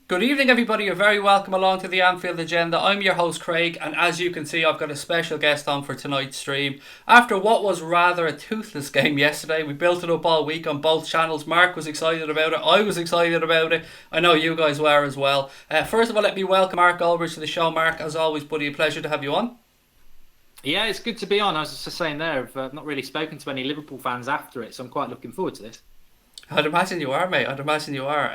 Good evening, everybody. You're very welcome along to the Anfield Agenda. I'm your host, Craig, and as you can see, I've got a special guest on for tonight's stream. After what was rather a toothless game yesterday, we built it up all week on both channels. Mark was excited about it. I was excited about it. I know you guys were as well. First of all, let me welcome Mark Goldbridge to the show. Mark, as always, buddy, a pleasure to have you on. Yeah, it's good to be on. I was just saying there, I've not really spoken to any Liverpool fans after it, so I'm quite looking forward to this. I'd imagine you are, mate. I'd imagine you are.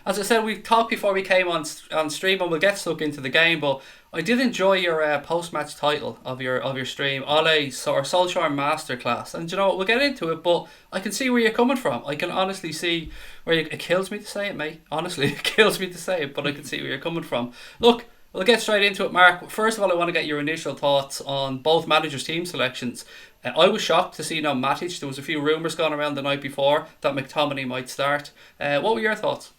As I said, we talked before we came on stream, and we'll get stuck into the game. But I did enjoy your post-match title of your stream, Ole or Solskjær Masterclass. And you know what? We'll get into it, but I can see where you're coming from. I can honestly see where it kills me to say it, mate. Honestly, it kills me to say it, but I can see where you're coming from. Look. We'll get straight into it, Mark. First of all, I want to get your initial thoughts on both managers' team selections. I was shocked to see no Matic. There was a few rumours going around the night before that McTominay might start. What were your thoughts?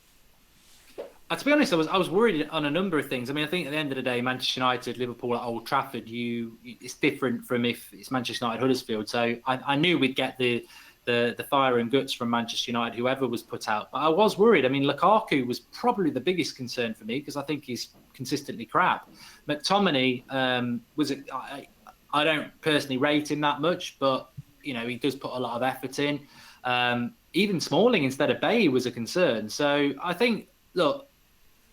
To be honest, I was worried on a number of things. I mean, I think at the end of the day, Manchester United, Liverpool at Old Trafford, it's different from if it's Manchester United, Huddersfield. So I knew we'd get the fire and guts from Manchester United, whoever was put out. But I was worried. I mean, Lukaku was probably the biggest concern for me because I think he's consistently crap. McTominay I don't personally rate him that much, but he does put a lot of effort in. Even Smalling instead of Bailly was a concern. So I think, look,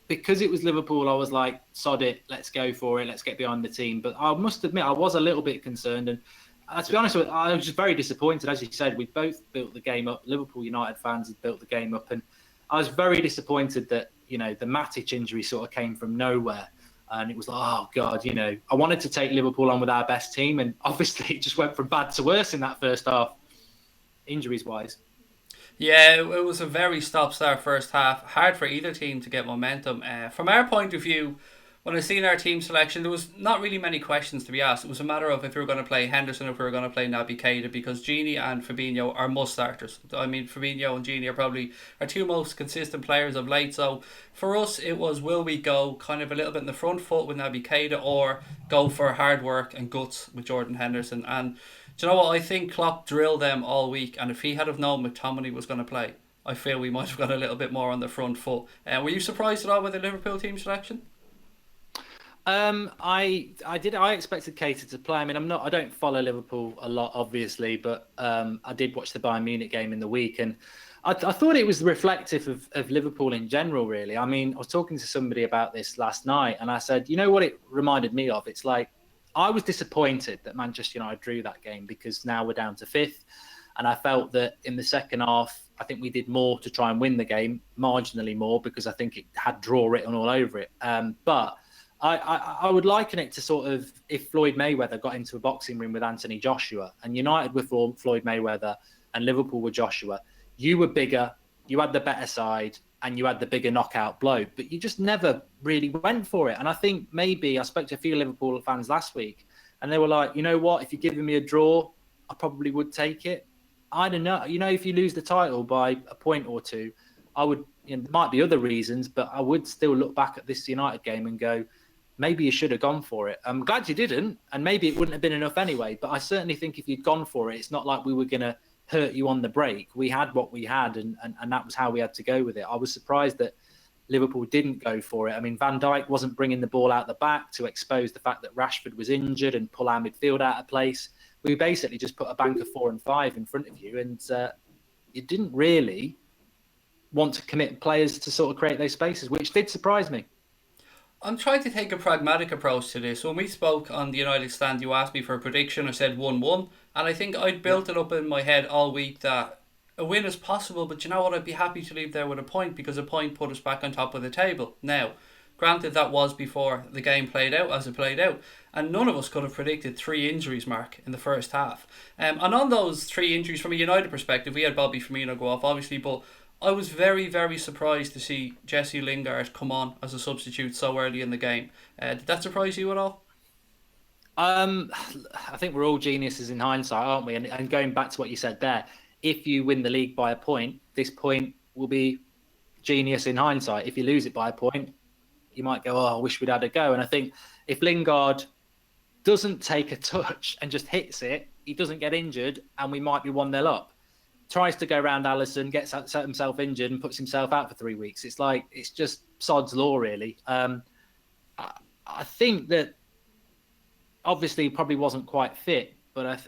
because it was Liverpool, I was like, sod it, let's go for it, let's get behind the team. But I must admit, I was a little bit concerned. And to be honest, I was just very disappointed. As you said, we both built the game up. Liverpool United fans had built the game up. And I was very disappointed that, the Matic injury sort of came from nowhere. And it was like, oh, God, I wanted to take Liverpool on with our best team. And obviously it just went from bad to worse in that first half, injuries-wise. Yeah, it was a very stop-start first half. Hard for either team to get momentum. From our point of view, when I seen our team selection, there was not really many questions to be asked. It was a matter of if we were going to play Henderson, if we were going to play Naby Keita, because Gini and Fabinho are must starters. I mean, Fabinho and Gini are probably our two most consistent players of late. So for us, it was, will we go kind of a little bit in the front foot with Naby Keita or go for hard work and guts with Jordan Henderson? And do you know what? I think Klopp drilled them all week, and if he had have known McTominay was going to play, I feel we might have got a little bit more on the front foot. Were you surprised at all with the Liverpool team selection? I did. I expected Keita to play. I mean, I don't follow Liverpool a lot, obviously, but I did watch the Bayern Munich game in the week, and I thought it was reflective of Liverpool in general. Really, I mean, I was talking to somebody about this last night, and I said, you know what it reminded me of? It's like I was disappointed that Manchester United drew that game because now we're down to fifth, and I felt that in the second half, I think we did more to try and win the game, marginally more, because I think it had draw written all over it. But I would liken it to sort of if Floyd Mayweather got into a boxing ring with Anthony Joshua and United were Floyd Mayweather and Liverpool were Joshua. You were bigger, you had the better side, and you had the bigger knockout blow, but you just never really went for it. And I think maybe I spoke to a few Liverpool fans last week and they were like, you know what, if you're giving me a draw, I probably would take it. I don't know. If you lose the title by a point or two, I would, there might be other reasons, but I would still look back at this United game and go, maybe you should have gone for it. I'm glad you didn't, and maybe it wouldn't have been enough anyway. But I certainly think if you'd gone for it, it's not like we were going to hurt you on the break. We had what we had, and that was how we had to go with it. I was surprised that Liverpool didn't go for it. I mean, Van Dijk wasn't bringing the ball out the back to expose the fact that Rashford was injured and pull our midfield out of place. We basically just put a bank of 4 and 5 in front of you, and you didn't really want to commit players to sort of create those spaces, which did surprise me. I'm trying to take a pragmatic approach to this. When we spoke on the United stand, you asked me for a prediction. I said 1-1. And I think I'd built it up in my head all week that a win is possible. But you know what? I'd be happy to leave there with a point because a point put us back on top of the table. Now, granted, that was before the game played out as it played out. And none of us could have predicted 3 injuries, Mark, in the first half. And on those 3 injuries, from a United perspective, we had Bobby Firmino go off, obviously, but I was very, very surprised to see Jesse Lingard come on as a substitute so early in the game. Did that surprise you at all? I think we're all geniuses in hindsight, aren't we? And going back to what you said there, if you win the league by a point, this point will be genius in hindsight. If you lose it by a point, you might go, oh, I wish we'd had a go. And I think if Lingard doesn't take a touch and just hits it, he doesn't get injured and we might be 1-0 up. tries to go around Alisson, gets himself injured and puts himself out for 3 weeks. It's like, it's just sod's law, really. I think that obviously he probably wasn't quite fit, but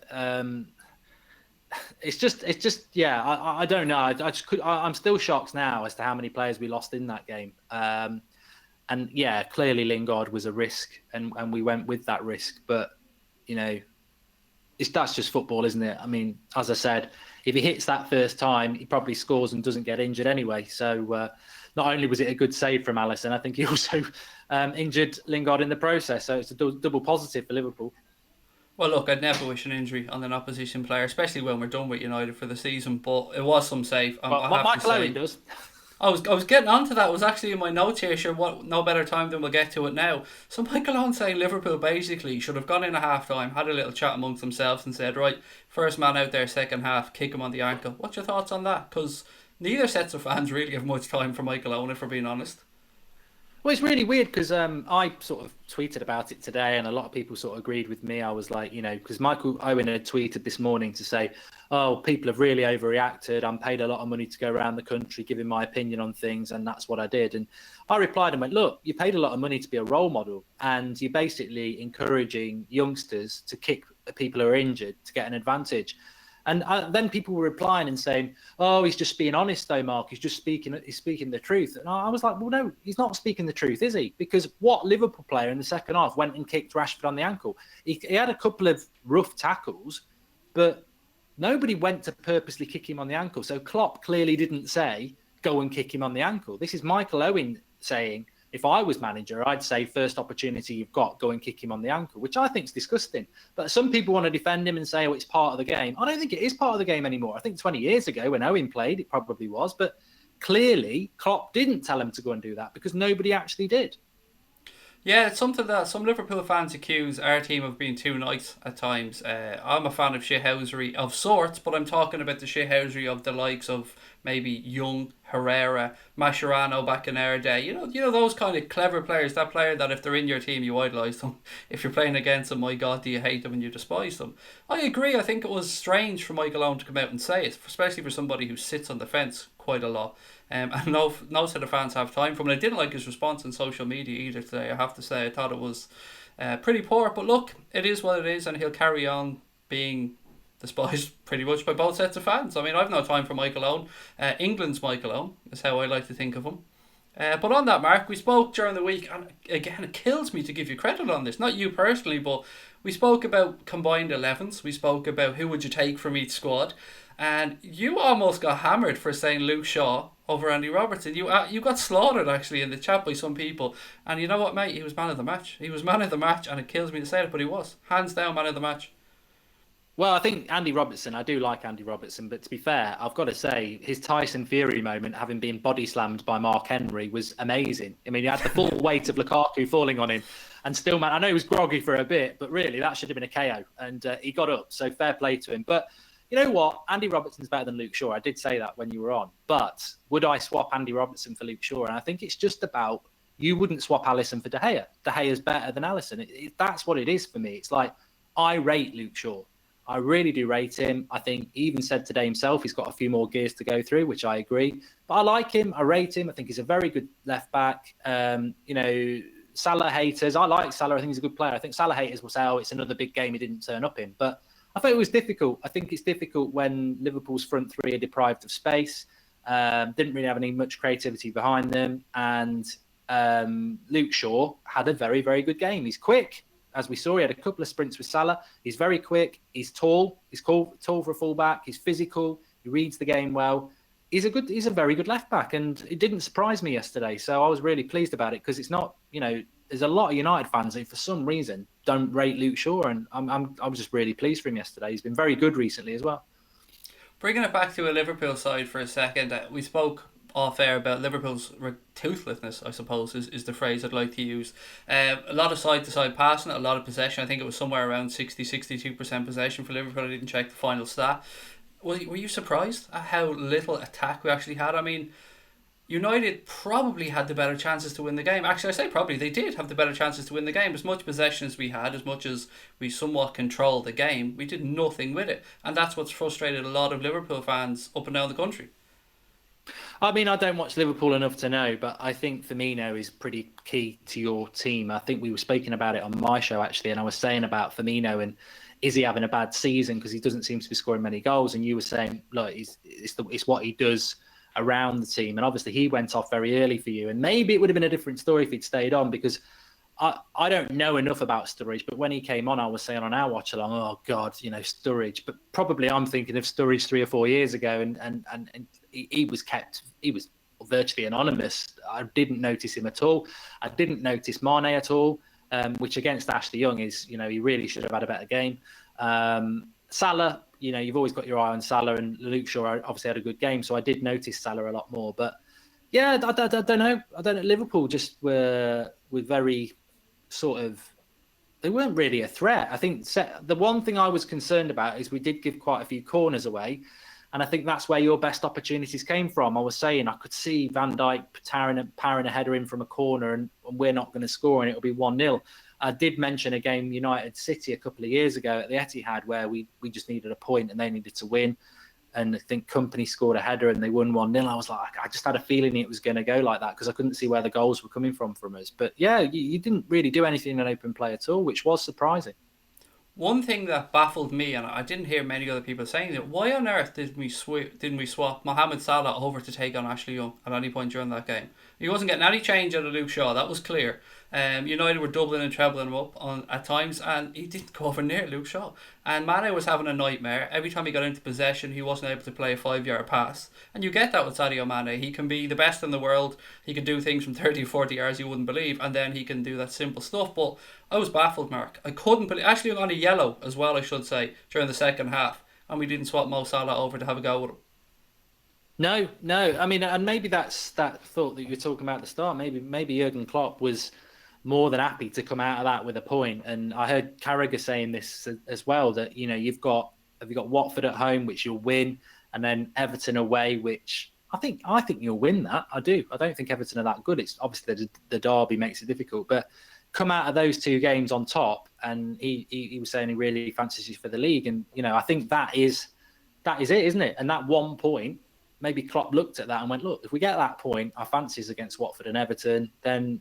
it's just yeah. I don't know. I'm still shocked now as to how many players we lost in that game. And yeah, clearly Lingard was a risk, and we went with that risk. But you know, that's just football, isn't it? I mean, as I said, if he hits that first time, he probably scores and doesn't get injured anyway. So not only was it a good save from Alisson, I think he also injured Lingard in the process. So it's a double positive for Liverpool. Well, look, I'd never wish an injury on an opposition player, especially when we're done with United for the season. But it was some save. Well, Michael Owen does. I was getting onto that. It was actually in my notes here. Sure, no better time than we'll get to it now. So Michael Owen saying Liverpool basically should have gone in at half time, had a little chat amongst themselves, and said, right, first man out there, second half, kick him on the ankle. What's your thoughts on that? Because neither sets of fans really have much time for Michael Owen, if we're being honest. Well, it's really weird because I sort of tweeted about it today, and a lot of people sort of agreed with me. I was like, because Michael Owen had tweeted this morning to say, oh, people have really overreacted. I'm paid a lot of money to go around the country giving my opinion on things, and that's what I did. And I replied and went, look, you paid a lot of money to be a role model, and you're basically encouraging youngsters to kick people who are injured to get an advantage. And then people were replying and saying, oh, he's just being honest though, Mark. He's speaking the truth. And I was like, well, no, he's not speaking the truth, is he? Because what Liverpool player in the second half went and kicked Rashford on the ankle? He had a couple of rough tackles, but nobody went to purposely kick him on the ankle. So Klopp clearly didn't say, go and kick him on the ankle. This is Michael Owen saying, if I was manager, I'd say first opportunity you've got, go and kick him on the ankle, which I think is disgusting. But some people want to defend him and say, oh, it's part of the game. I don't think it is part of the game anymore. I think 20 years ago when Owen played, it probably was. But clearly, Klopp didn't tell him to go and do that because nobody actually did. Yeah, it's something that some Liverpool fans accuse our team of being too nice at times. I'm a fan of shithousery of sorts, but I'm talking about the shithousery of the likes of maybe Young, Herrera, Mascherano back in our day. You know those kind of clever players. That player that if they're in your team, you idolise them. If you're playing against them, my God, do you hate them and you despise them? I agree. I think it was strange for Michael Owen to come out and say it, especially for somebody who sits on the fence quite a lot. And no set of fans have time for him. And I didn't like his response on social media either today, I have to say. I thought it was pretty poor. But look, it is what it is, and he'll carry on being despised pretty much by both sets of fans. I mean, I've no time for Michael Owen. England's Michael Owen is how I like to think of him. But on that, Mark, we spoke during the week, and again, it kills me to give you credit on this. Not you personally, but we spoke about combined 11s. We spoke about who would you take from each squad. And you almost got hammered for saying Luke Shaw over Andy Robertson. You got slaughtered actually in the chat by some people. And you know what, mate? He was man of the match. He was man of the match, and it kills me to say it, but he was. Hands down man of the match. Well, I think I do like Andy Robertson, but to be fair, I've got to say, his Tyson Fury moment, having been body slammed by Mark Henry, was amazing. I mean, he had the full weight of Lukaku falling on him, and still, man, I know he was groggy for a bit, but really, that should have been a KO, and he got up, so fair play to him. But you know what? Andy Robertson's better than Luke Shaw. I did say that when you were on. But would I swap Andy Robertson for Luke Shaw? And I think it's just about, you wouldn't swap Alisson for De Gea. De Gea's better than Alisson. That's what it is for me. It's like, I rate Luke Shaw. I really do rate him. I think he even said today himself he's got a few more gears to go through, which I agree. But I like him. I rate him. I think he's a very good left back. Salah haters, I like Salah. I think he's a good player. I think Salah haters will say, oh, it's another big game he didn't turn up in. But I thought it was difficult. I think it's difficult when Liverpool's front three are deprived of space, didn't really have any much creativity behind them. And Luke Shaw had a very, very good game. He's quick. As we saw, he had a couple of sprints with Salah. He's very quick. He's tall. He's tall for a fullback. He's physical. He reads the game well. He's a very good left back, and it didn't surprise me yesterday. So I was really pleased about it because it's not, there's a lot of United fans who, for some reason, don't rate Luke Shaw, and I was just really pleased for him yesterday. He's been very good recently as well. Bringing it back to a Liverpool side for a second, we spoke off air about Liverpool's toothlessness, I suppose, is the phrase I'd like to use. A lot of side-to-side passing, a lot of possession. I think it was somewhere around 60-62% possession for Liverpool. I didn't check the final stat. Were you surprised at how little attack we actually had? I mean, United probably had the better chances to win the game. Actually, I say probably, they did have the better chances to win the game. As much possession as we had, as much as we somewhat controlled the game, we did nothing with it. And that's what's frustrated a lot of Liverpool fans up and down the country. I mean, I don't watch Liverpool enough to know, but I think Firmino is pretty key to your team. I think we were speaking about it on my show, actually, and I was saying about Firmino and is he having a bad season because he doesn't seem to be scoring many goals? And you were saying, look, it's what he does around the team. And obviously he went off very early for you. And maybe it would have been a different story if he'd stayed on, because I don't know enough about Sturridge, but when he came on, I was saying on our watch along, oh God, Sturridge. But probably I'm thinking of Sturridge 3 or 4 years ago, and he was virtually anonymous. I didn't notice him at all. I didn't notice Mane at all, which against Ashley Young is, he really should have had a better game. Salah, you've always got your eye on Salah, and Luke Shaw obviously had a good game, so I did notice Salah a lot more. But yeah, I don't know. I don't know. Liverpool just were very sort of, they weren't really a threat. I think the one thing I was concerned about is we did give quite a few corners away. And I think that's where your best opportunities came from. I was saying I could see Van Dijk powering a header in from a corner, and we're not going to score, and it'll be 1-0. I did mention a game United City a couple of years ago at the Etihad where we just needed a point and they needed to win. And I think Company scored a header and they won 1-0. I was like, I just had a feeling it was going to go like that because I couldn't see where the goals were coming from us. But yeah, you didn't really do anything in open play at all, which was surprising. One thing that baffled me, and I didn't hear many other people saying it, why on earth didn't we swap Mohamed Salah over to take on Ashley Young at any point during that game? He wasn't getting any change out of Luke Shaw, that was clear. United were doubling and trebling him up at times, and he didn't go over near Luke Shaw. And Mane was having a nightmare. Every time he got into possession, he wasn't able to play a 5-yard pass. And you get that with Sadio Mane. He can be the best in the world. He can do things from 30 or 40 yards you wouldn't believe, and then he can do that simple stuff. But I was baffled, Mark. I couldn't believe. Actually, on a yellow as well, I should say, during the second half, and we didn't swap Mo Salah over to have a go with him. No. I mean, and maybe that's that thought that you were talking about at the start. Maybe Jurgen Klopp was more than happy to come out of that with a point. And I heard Carragher saying this as well, that you've got Watford at home, which you'll win, and then Everton away, which I think you'll win that. I do. I don't think Everton are that good. It's obviously the derby makes it difficult, but come out of those two games on top, and he was saying he really fancies you for the league, and I think that is it, isn't it? And that 1 point, maybe Klopp looked at that and went, look, if we get that point, our fancies against Watford and Everton, then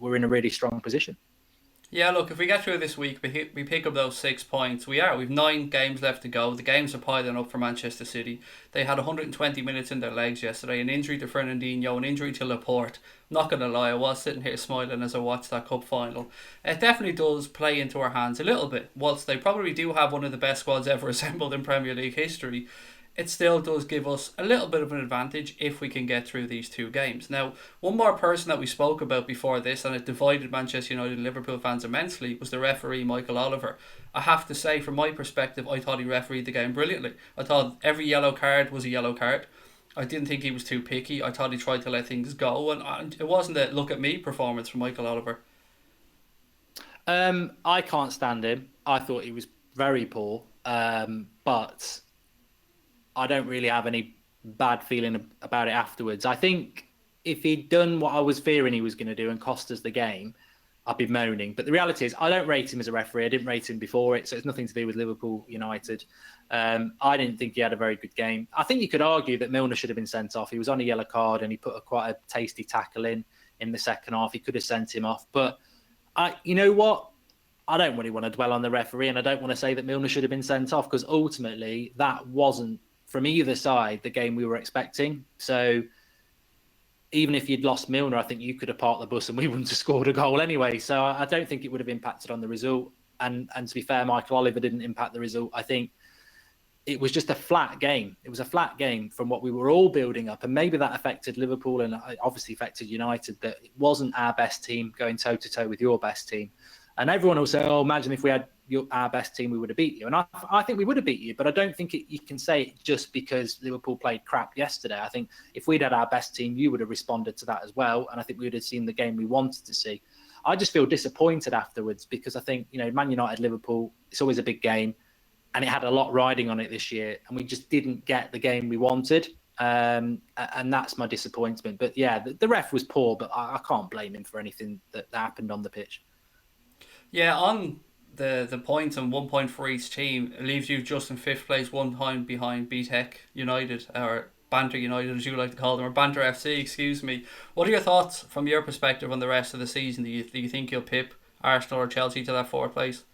we're in a really strong position. Yeah, look, if we get through this week, we pick up those 6 points. We've 9 games left to go. The games are piling up for Manchester City. They had 120 minutes in their legs yesterday. An injury to Fernandinho, an injury to Laporte. I'm not going to lie, I was sitting here smiling as I watched that cup final. It definitely does play into our hands a little bit. Whilst they probably do have one of the best squads ever assembled in Premier League history, it still does give us a little bit of an advantage if we can get through these 2 games. Now, one more person that we spoke about before this, and it divided Manchester United and Liverpool fans immensely, was the referee, Michael Oliver. I have to say, from my perspective, I thought he refereed the game brilliantly. I thought every yellow card was a yellow card. I didn't think he was too picky. I thought he tried to let things go, and it wasn't a look at me performance from Michael Oliver. I can't stand him. I thought he was very poor, but I don't really have any bad feeling about it afterwards. I think if he'd done what I was fearing he was going to do and cost us the game, I'd be moaning. But the reality is I don't rate him as a referee. I didn't rate him before it, so it's nothing to do with Liverpool United. I didn't think he had a very good game. I think you could argue that Milner should have been sent off. He was on a yellow card and he put quite a tasty tackle in the second half. He could have sent him off. But you know what? I don't really want to dwell on the referee, and I don't want to say that Milner should have been sent off, because ultimately that wasn't, from either side, the game we were expecting. So even if you'd lost Milner, I think you could have parked the bus and we wouldn't have scored a goal anyway. So I don't think it would have impacted on the result. And to be fair, Michael Oliver didn't impact the result. I think it was just a flat game. It was a flat game from what we were all building up. And maybe that affected Liverpool and obviously affected United, that it wasn't our best team going toe-to-toe with your best team. And everyone will say, oh, imagine if we had our best team, we would have beat you. And I think we would have beat you, but I don't think you can say it just because Liverpool played crap yesterday. I think if we'd had our best team, you would have responded to that as well. And I think we would have seen the game we wanted to see. I just feel disappointed afterwards, because I think, Man United, Liverpool, it's always a big game, and it had a lot riding on it this year, and we just didn't get the game we wanted. And that's my disappointment. But yeah, the ref was poor, but I can't blame him for anything that happened on the pitch. Yeah, on the points and 1 point for each team, it leaves you just in fifth place, 1 point behind BTEC United, or Banter United as you like to call them, or Banter FC, excuse me. What are your thoughts from your perspective on the rest of the season? Do you think you'll pip Arsenal or Chelsea to that fourth place?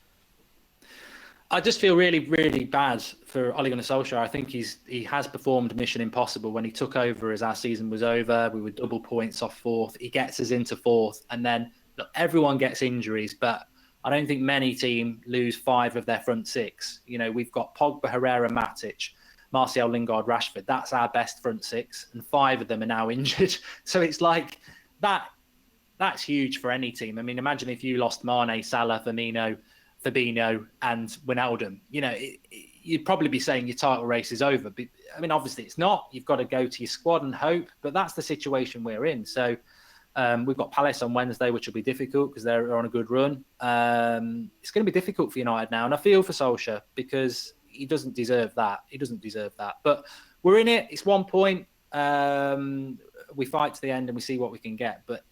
I just feel really, really bad for Ole Gunnar Solskjær. I think he has performed mission impossible. When he took over as our season was over, we were double points off fourth. He gets us into fourth, and then look, everyone gets injuries, but I don't think many teams lose 5 of their front 6. You know, we've got Pogba, Herrera, Matic, Martial, Lingard, Rashford. That's our best front 6, and 5 of them are now injured. So it's like that. That's huge for any team. I mean, imagine if you lost Mane, Salah, Firmino, Fabinho and Wijnaldum. You know, you'd probably be saying your title race is over. But, I mean, obviously it's not. You've got to go to your squad and hope. But that's the situation we're in. So we've got Palace on Wednesday, which will be difficult because they're on a good run. It's going to be difficult for United now. And I feel for Solskjær because he doesn't deserve that. He doesn't deserve that. But we're in it. It's 1 point. We fight to the end and we see what we can get. But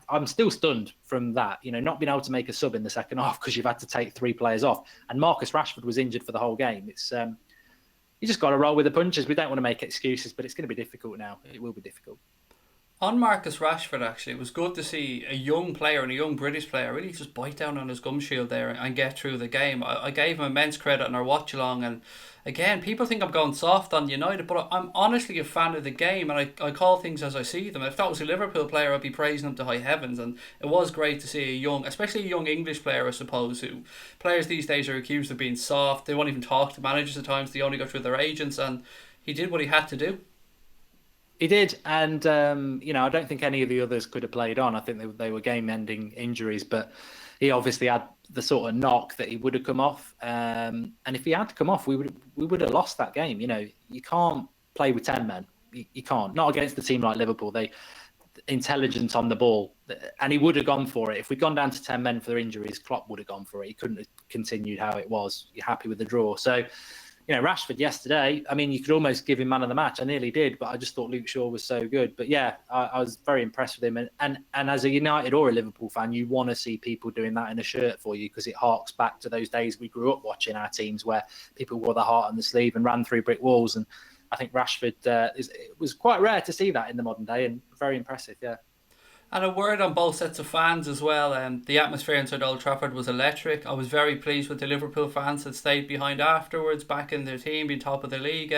I'm still stunned from that, you know, not being able to make a sub in the second half because you've had to take 3 players off. And Marcus Rashford was injured for the whole game. It's you just got to roll with the punches. We don't want to make excuses, but it's going to be difficult now. It will be difficult. On Marcus Rashford, actually, it was good to see a young player and a young British player really just bite down on his gum shield there and get through the game. I gave him immense credit in our watch along, and again, people think I'm going soft on United, but I'm honestly a fan of the game, and I call things as I see them. If that was a Liverpool player, I'd be praising him to high heavens, and it was great to see a young, especially a young English player, I suppose, who players these days are accused of being soft. They won't even talk to managers at times. They only go through their agents, and he did what he had to do. He did, and you know, I don't think any of the others could have played on. I think they were game-ending injuries, but he obviously had the sort of knock that he would have come off. And if he had come off, we would have lost that game. You know, you can't play with 10 men. You can't. Not against a team like Liverpool. They intelligent on the ball, and he would have gone for it. If we'd gone down to 10 men for their injuries, Klopp would have gone for it. He couldn't have continued how it was. You're happy with the draw, so. You know, Rashford yesterday, I mean, you could almost give him man of the match. I nearly did, but I just thought Luke Shaw was so good. But yeah, I was very impressed with him. And as a United or a Liverpool fan, you want to see people doing that in a shirt for you because it harks back to those days we grew up watching our teams where people wore their heart on the sleeve and ran through brick walls. And I think Rashford, it was quite rare to see that in the modern day and very impressive, yeah. And a word on both sets of fans as well. The atmosphere inside Old Trafford was electric. I was very pleased with the Liverpool fans that stayed behind afterwards, backing their team, being top of the league.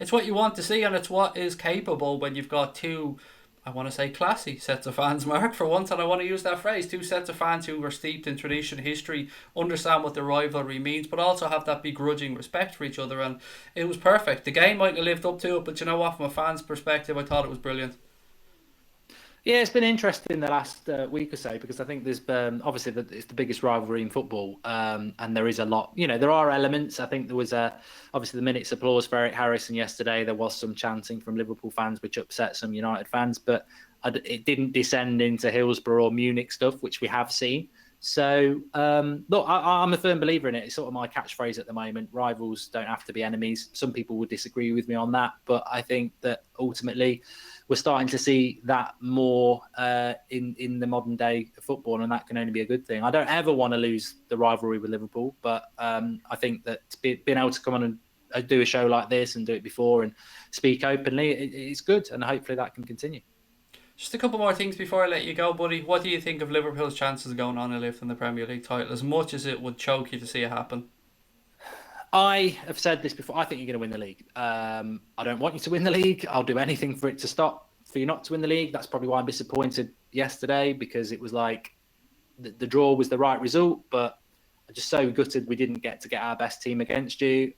It's what you want to see, and it's what is capable when you've got two, I want to say classy sets of fans, Mark, for once, and I want to use that phrase, 2 sets of fans who were steeped in tradition, history, understand what the rivalry means, but also have that begrudging respect for each other, and it was perfect. The game mightn't have lived up to it, but you know what, from a fan's perspective, I thought it was brilliant. Yeah, it's been interesting the last week or so because I think there's obviously it's the biggest rivalry in football, and there is a lot. You know, there are elements. I think there was obviously the minute's applause for Eric Harrison yesterday. There was some chanting from Liverpool fans, which upset some United fans, but it didn't descend into Hillsborough or Munich stuff, which we have seen. So, look, I'm a firm believer in it. It's sort of my catchphrase at the moment. Rivals don't have to be enemies. Some people would disagree with me on that, but I think that ultimately we're starting to see that more in the modern day of football, and that can only be a good thing. I don't ever want to lose the rivalry with Liverpool, but I think that being able to come on and do a show like this and do it before and speak openly, it's good, and hopefully that can continue. Just a couple more things before I let you go, buddy. What do you think of Liverpool's chances of going on and lifting the Premier League title, as much as it would choke you to see it happen? I have said this before. I think you're going to win the league. I don't want you to win the league. I'll do anything for it to stop for you not to win the league. That's probably why I'm disappointed yesterday, because it was like the draw was the right result, but I'm just so gutted we didn't get our best team against you.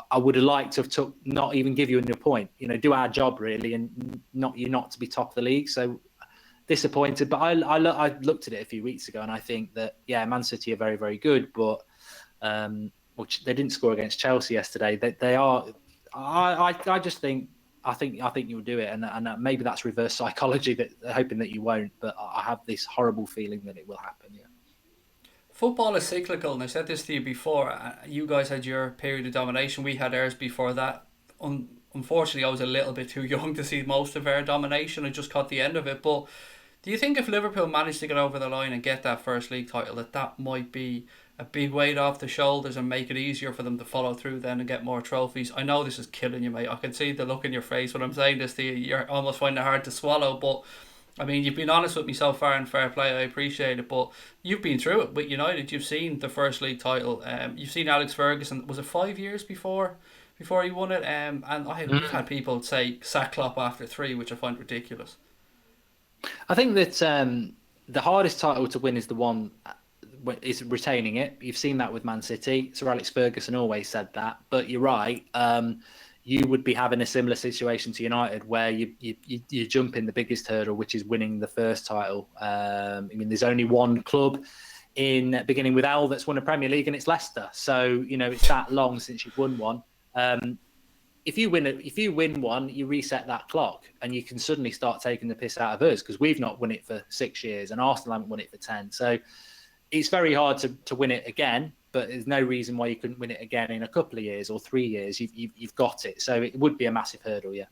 I would have liked to have not even give you a point, you know, do our job really, and not to be top of the league. So disappointed, but I looked at it a few weeks ago, and I think that Man City are very, very good, but which they didn't score against Chelsea yesterday. They are. I just think you'll do it, and maybe that's reverse psychology, that hoping that you won't. But I have this horrible feeling that it will happen. Yeah. Football is cyclical, and I said this to you before. You guys had your period of domination. We had ours before that. unfortunately, I was a little bit too young to see most of their domination. I just caught the end of it. But do you think if Liverpool managed to get over the line and get that first league title, that might be a big weight off the shoulders and make it easier for them to follow through then and get more trophies? I know this is killing you, mate. I can see the look in your face when I'm saying this to you. You're almost finding it hard to swallow, but I mean, you've been honest with me so far, and fair play, I appreciate it. But you've been through it with United. You've seen the first league title. You've seen Alex Ferguson. Was it 5 years before he won it? And I've had people say sack Klopp after 3, which I find ridiculous. I think that the hardest title to win is the one is retaining it. You've seen that with Man City. Sir Alex Ferguson always said that. But you're right. You would be having a similar situation to United where you jump in the biggest hurdle, which is winning the first title. I mean, there's only one club beginning with L that's won a Premier League, and it's Leicester. So, it's that long since you've won one. If you win one, you reset that clock and you can suddenly start taking the piss out of us because we've not won it for 6 years and Arsenal haven't won it for 10. So it's very hard to win it again. But there's no reason why you couldn't win it again in a couple of years or 3 years. You've got it. So it would be a massive hurdle, yeah.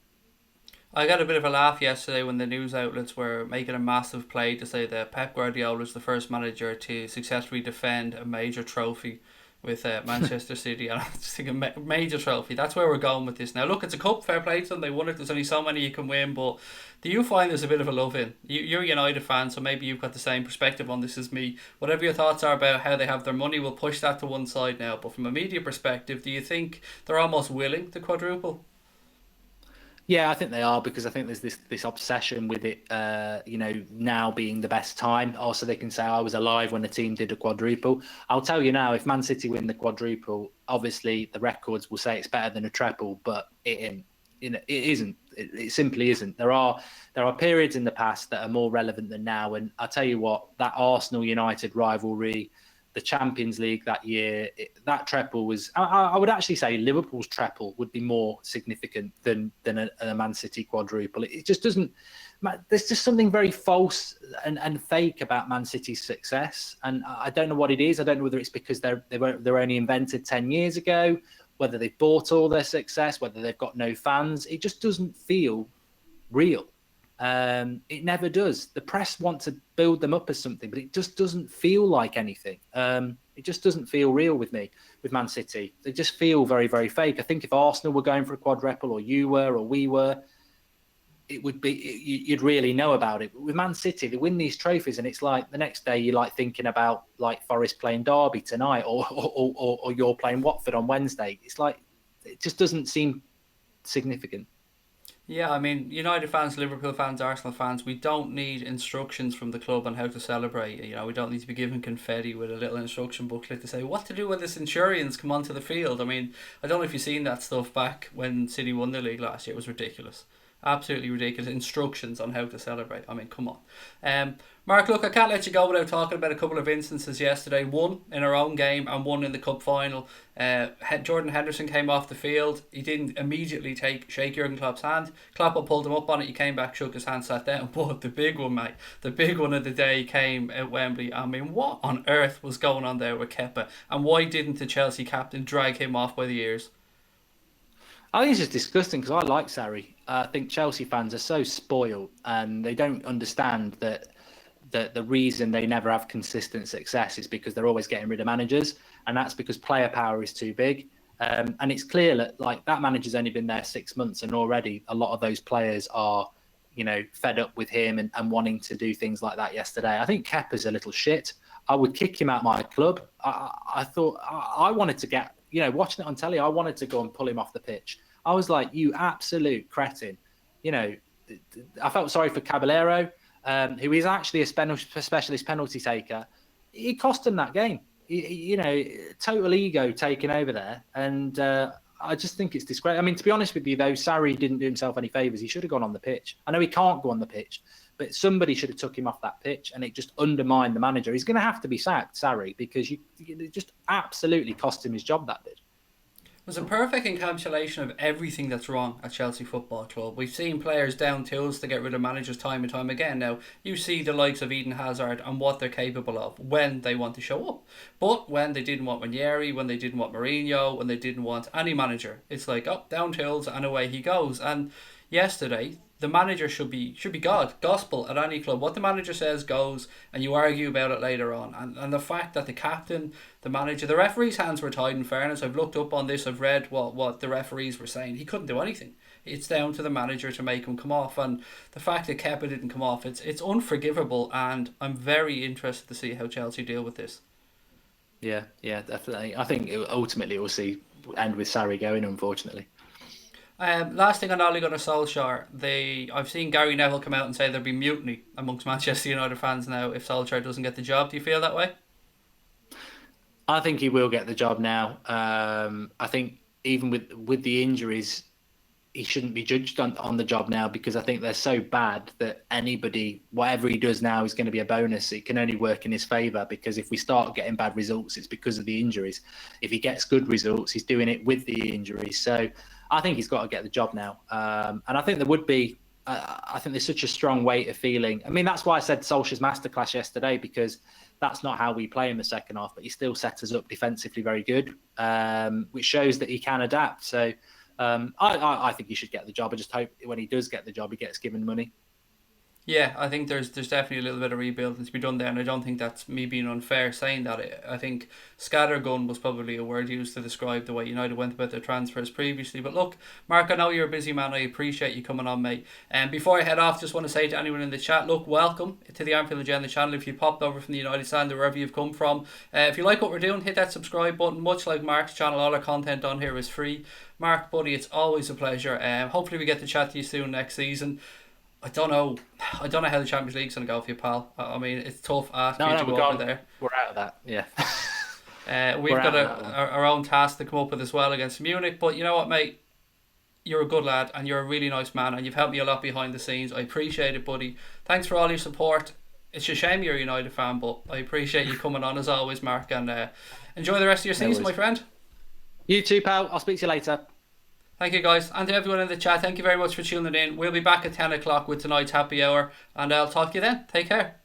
I got a bit of a laugh yesterday when the news outlets were making a massive play to say that Pep Guardiola is the first manager to successfully defend a major trophy with Manchester City. And I was just thinking, major trophy, that's where we're going with this now. Look, it's a cup, fair play to them, they won it, there's only so many you can win, but do you find there's a bit of a love in? You're a United fan, so maybe you've got the same perspective on this as me. Whatever your thoughts are about how they have their money, we'll push that to one side now, but from a media perspective, do you think they're almost willing to quadruple? Yeah, I think they are, because I think there's this obsession with it, now being the best time. Also, they can say, I was alive when the team did a quadruple. I'll tell you now, if Man City win the quadruple, obviously the records will say it's better than a treble, but it isn't. It simply isn't. There are periods in the past that are more relevant than now. And I'll tell you what, that Arsenal-United rivalry, the Champions League that year, that treble was, I would actually say Liverpool's treble would be more significant than a Man City quadruple. It just doesn't, there's just something very false and fake about Man City's success. And I don't know what it is. I don't know whether it's because they were only invented 10 years ago, whether they've bought all their success, whether they've got no fans. It just doesn't feel real. It never does. The press want to build them up as something, but it just doesn't feel like anything. It just doesn't feel real with me, with Man City. They just feel very, very fake. I think if Arsenal were going for a quadruple, or you were, or we were, it would be, you'd really know about it. But with Man City, they win these trophies, and it's like the next day you're like thinking about like Forest playing Derby tonight, or you're playing Watford on Wednesday. It's like, it just doesn't seem significant. Yeah, I mean, United fans, Liverpool fans, Arsenal fans, we don't need instructions from the club on how to celebrate. We don't need to be given confetti with a little instruction booklet to say what to do when the Centurions come onto the field. I mean, I don't know if you've seen that stuff back when City won the league last year. It was ridiculous. Absolutely ridiculous. Instructions on how to celebrate. I mean, come on. Mark, look, I can't let you go without talking about a couple of instances yesterday. One in our own game and one in the cup final. Jordan Henderson came off the field. He didn't immediately shake Jurgen Klopp's hand. Klopp pulled him up on it. He came back, shook his hand, sat down. But the big one, mate, the big one of the day came at Wembley. I mean, what on earth was going on there with Kepa? And why didn't the Chelsea captain drag him off by the ears? I think it's just disgusting because I like Sarri. I think Chelsea fans are so spoiled and they don't understand that the reason they never have consistent success is because they're always getting rid of managers, and that's because player power is too big. And it's clear that like that manager's only been there 6 months, and already a lot of those players are, fed up with him and wanting to do things like that yesterday. I think Kepa's a little shit. I would kick him out of my club. I thought I wanted to get, watching it on telly, I wanted to go and pull him off the pitch. I was like, you absolute cretin. I felt sorry for Caballero, who is actually a specialist penalty taker. He cost him that game. Total ego taking over there. And I just think it's disgraceful. I mean, to be honest with you, though, Sarri didn't do himself any favours. He should have gone on the pitch. I know he can't go on the pitch, but somebody should have took him off that pitch, and it just undermined the manager. He's going to have to be sacked, Sarri, because you just absolutely cost him his job, that did. was a perfect encapsulation of everything that's wrong at Chelsea Football Club. We've seen players down tools to get rid of managers time and time again. Now, you see the likes of Eden Hazard and what they're capable of when they want to show up. But when they didn't want Ranieri, when they didn't want Mourinho, when they didn't want any manager, it's like, oh, down tools and away he goes. And yesterday, the manager should be God, gospel at any club. What the manager says goes, and you argue about it later on. And the fact that the captain, the manager, the referee's hands were tied. In fairness, I've looked up on this, I've read what the referees were saying. He couldn't do anything. It's down to the manager to make him come off, and the fact that Kepa didn't come off, it's unforgivable. And I'm very interested to see how Chelsea deal with this. Yeah, definitely. I think ultimately we'll see end with Sarri going, unfortunately. Last thing on Ole Gunnar Solskjær, I've seen Gary Neville come out and say there'll be mutiny amongst Manchester United fans now if Solskjær doesn't get the job. Do you feel that way? I think he will get the job now. I think even with the injuries, he shouldn't be judged on the job now, because I think they're so bad that anybody, whatever he does now, is going to be a bonus. It can only work in his favour, because if we start getting bad results, it's because of the injuries. If he gets good results, he's doing it with the injuries. So I think he's got to get the job now. And I think there would be, I think there's such a strong weight of feeling. I mean, that's why I said Solskjaer's masterclass yesterday, because that's not how we play in the second half, but he still set us up defensively very good, which shows that he can adapt. So I think he should get the job. I just hope when he does get the job, he gets given money. Yeah, I think there's definitely a little bit of rebuilding to be done there, and I don't think that's me being unfair saying that. I think scattergun was probably a word used to describe the way United went about their transfers previously. But look, Mark, I know you're a busy man. I appreciate you coming on, mate. And before I head off, just want to say to anyone in the chat, look, welcome to the Anfield Agenda channel. If you popped over from the United Stand or wherever you've come from, if you like what we're doing, hit that subscribe button. Much like Mark's channel, all our content on here is free. Mark, buddy, it's always a pleasure. Hopefully we get to chat to you soon next season. I don't know how the Champions League's going to go for you, pal. I mean, it's tough asking you to go over there. We're out of that, yeah. We've got our own task to come up with as well against Munich. But you know what, mate? You're a good lad and you're a really nice man, and you've helped me a lot behind the scenes. I appreciate it, buddy. Thanks for all your support. It's a shame you're a United fan, but I appreciate you coming on as always, Mark. And enjoy the rest of your season, my friend. You too, pal. I'll speak to you later. Thank you, guys. And to everyone in the chat, thank you very much for tuning in. We'll be back at 10 o'clock with tonight's happy hour, and I'll talk to you then. Take care.